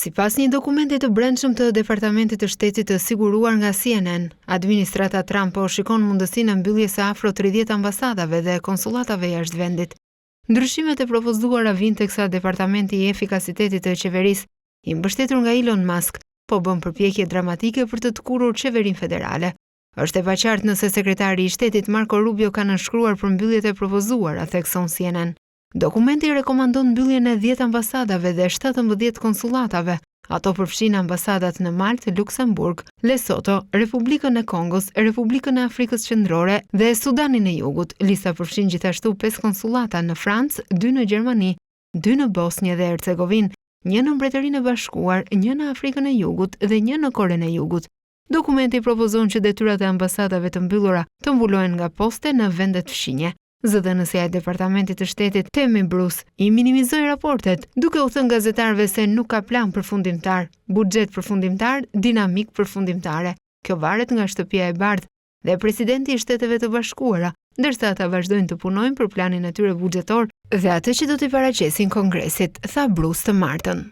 Sipas një dokumenti të brendshëm të Departamentit të Shtetit të siguruar nga CNN, administrata Trump po shikon mundësinë e mbylljes së afro 30 ambasadave dhe konsullatave jashtë vendit. Ndryshimet e propozuara vijnë teksa Departamenti i Efikasitetit të Qeverisë, i mbështetur nga Elon Musk, po bën përpjekje dramatike për të tkurrur qeverinë federale. Është e paqartë nëse sekretari i shtetit Marco Rubio ka nënshkruar për mbylljet e propozuara, thekson CNN. Dokumenti rekomandon mbylljen e 10 ambasadave dhe 17 konsullatave. Ato përfshin ambasadat në Maltë, Luksemburg, Lesotho, Republikën e Kongos, Republikën e Afrikës Qendrore dhe Sudanin e Jugut. Lista përfshin gjithashtu 5 konsullata në Francë, 2 në Gjermani, 2 në Bosnjë dhe Hercegovinë, 1 në Mbretërinë e Bashkuar, 1 në Afrikën e Jugut dhe 1 në Korenë e Jugut. Dokumenti propozon që detyrat e ambasadave të mbyllura të mbulohen nga poste në vendet fshinje. Zëdhënësja e Departamentit të Shtetit Tammy Bruce i minimizoi raportet, duke u thënë gazetarëve se nuk ka plan përfundimtar, buxhet përfundimtar, dinamik përfundimtare. Kjo varet nga Shtëpia e Bardhë dhe presidenti i Shteteve të Bashkuara, ndërsa ata vazhdojnë të punojnë për planin e tyre buxhetor dhe atë që do t'i paraqesin Kongresit, tha Bruce të martën.